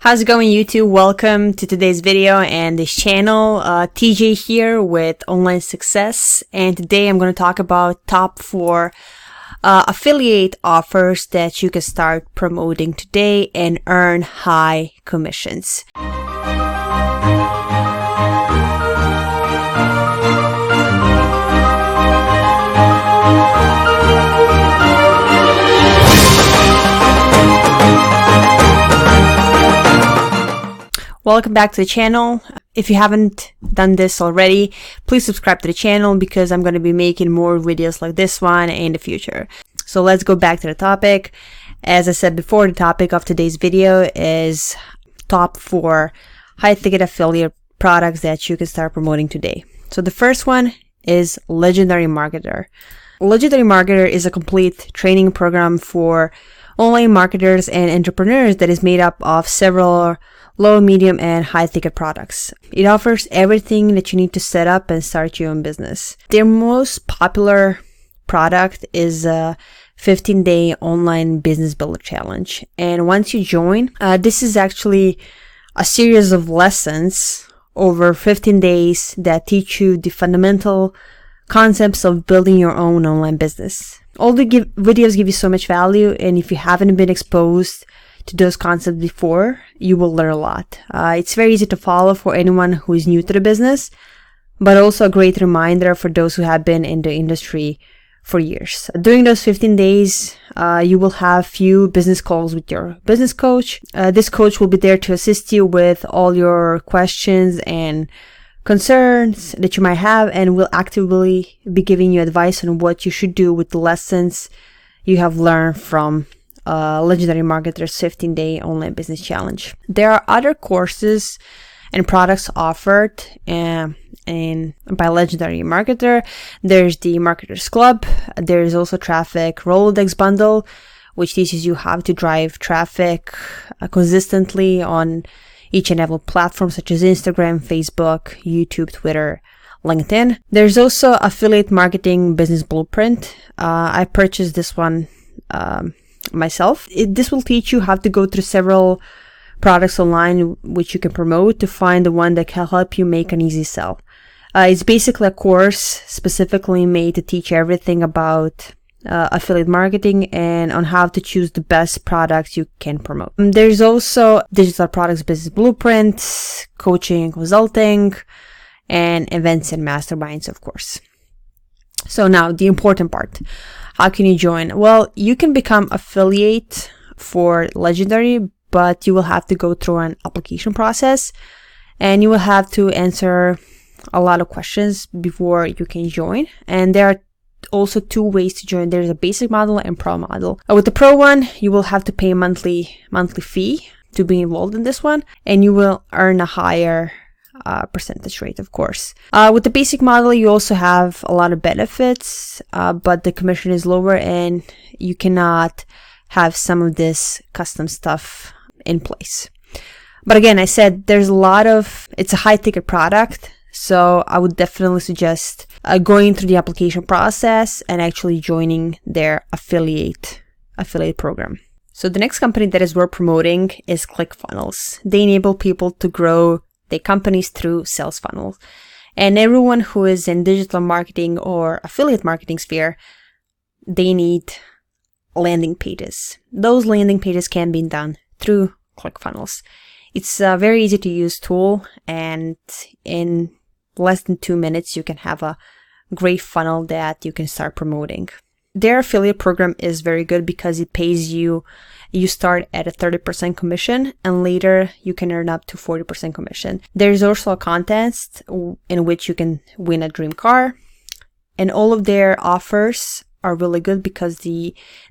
How's it going, YouTube? Welcome to today's video and this channel. TJ here with Online Success, and today I'm going to talk about top 4 affiliate offers that you can start promoting today and earn high commissions. Welcome back to the channel. If you haven't done this already, please subscribe to the channel because I'm going to be making more videos like this one in the future. So let's go back to the topic. As I said before, the topic of today's video is top 4 high-ticket affiliate products that you can start promoting today. So the first one is Legendary Marketer. Legendary Marketer is a complete training program for online marketers and entrepreneurs that is made up of several low, medium, and high ticket products. It offers everything that you need to set up and start your own business. Their most popular product is a 15-day online business builder challenge. And once you join, this is actually a series of lessons over 15 days that teach you the fundamental concepts of building your own online business. All the videos give you so much value, and if you haven't been exposed to those concepts before, you will learn a lot. It's very easy to follow for anyone who is new to the business, but also a great reminder for those who have been in the industry for years. During those 15 days, you will have few business calls with your business coach. This coach will be there to assist you with all your questions and concerns that you might have, and will actively be giving you advice on what you should do with the lessons you have learned from Legendary Marketer's 15-day online business challenge. There are other courses and products offered by Legendary Marketer. There's the Marketers Club. There's also Traffic Rolodex Bundle, which teaches you how to drive traffic consistently on each and every platform such as Instagram, Facebook, YouTube, Twitter, LinkedIn. There's also Affiliate Marketing Business Blueprint. I purchased this one myself. This will teach you how to go through several products online which you can promote to find the one that can help you make an easy sell. It's basically a course specifically made to teach everything about affiliate marketing and on how to choose the best products you can promote. There's also Digital Products Business Blueprint, coaching and consulting, and events and masterminds, of course. So now the important part. How can you join? Well, you can become affiliate for Legendary, but you will have to go through an application process and you will have to answer a lot of questions before you can join. And there are also 2 ways to join. There's a basic model and pro model. With the pro one, you will have to pay a monthly fee to be involved in this one, and you will earn a higher percentage rate, of course. With the basic model, you also have a lot of benefits, but the commission is lower and you cannot have some of this custom stuff in place. But again, I said there's a lot of, it's a high ticket product, so I would definitely suggest going through the application process and actually joining their affiliate program. So the next company that is worth promoting is ClickFunnels. They enable people to grow their companies through sales funnels. And everyone who is in digital marketing or affiliate marketing sphere, they need landing pages. Those landing pages can be done through ClickFunnels. It's a very easy to use tool, and in less than 2 minutes, you can have a great funnel that you can start promoting. Their affiliate program is very good because it pays you. You start at a 30% commission and later you can earn up to 40% commission. There's also a contest in which you can win a dream car, and all of their offers are really good because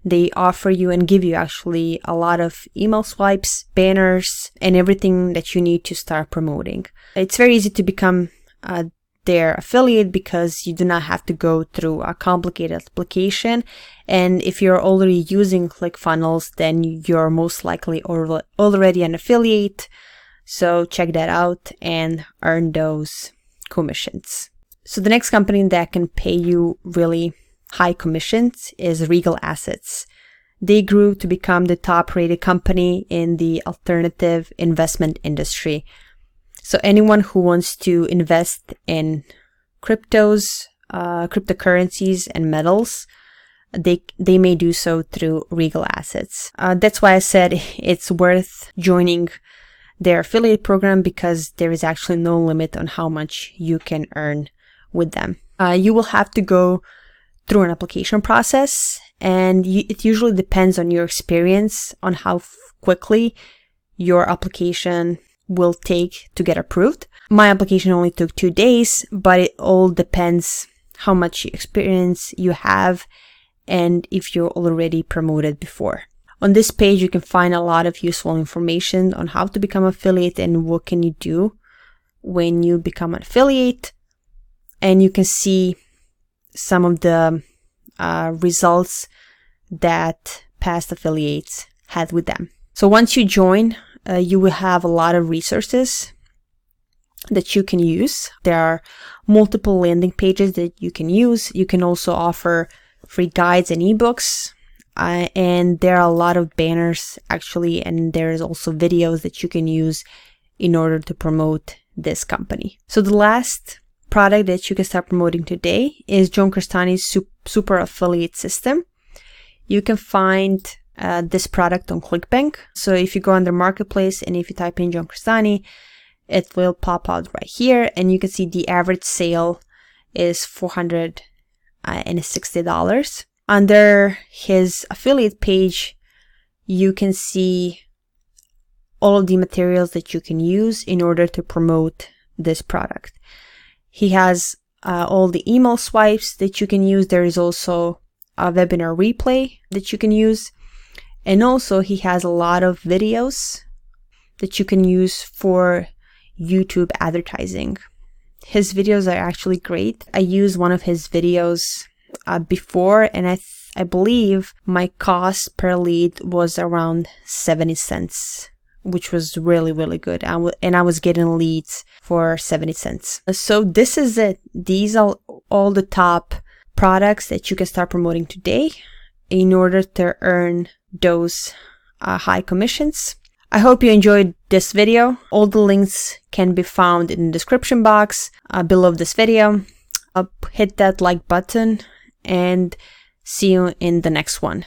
they offer you and give you actually a lot of email swipes, banners, and everything that you need to start promoting. It's very easy to become their affiliate because you do not have to go through a complicated application, and if you're already using ClickFunnels, then you're most likely already an affiliate. So check that out and earn those commissions. So the next company that can pay you really high commissions is Regal Assets. They grew to become the top rated company in the alternative investment industry. So anyone who wants to invest in cryptos, cryptocurrencies, and metals, they may do so through Regal Assets. That's why I said it's worth joining their affiliate program, because there is actually no limit on how much you can earn with them. You will have to go through an application process, and it usually depends on your experience on how quickly your application will take to get approved. My application only took 2 days, but it all depends how much experience you have and if you're already promoted before. On this page, you can find a lot of useful information on how to become affiliate and what can you do when you become an affiliate. And you can see some of the results that past affiliates had with them. So once you join, you will have a lot of resources that you can use. There are multiple landing pages that you can use. You can also offer free guides and ebooks. And there are a lot of banners actually, and there's also videos that you can use in order to promote this company. So the last product that you can start promoting today is John Crestani's super affiliate system. You can find this product on ClickBank. So if you go under marketplace and if you type in John Crestani, it will pop out right here, and you can see the average sale is $460. Under his affiliate page, you can see all of the materials that you can use in order to promote this product. He has all the email swipes that you can use. There is also a webinar replay that you can use. And also he has a lot of videos that you can use for YouTube advertising. His videos are actually great. I used one of his videos before, and I believe my cost per lead was around 70 cents, which was really, really good. And I was getting leads for 70 cents. So this is it. These are all the top products that you can start promoting today in order to earn those high commissions. I hope you enjoyed this video. All the links can be found in the description box below this video. Hit that like button and see you in the next one.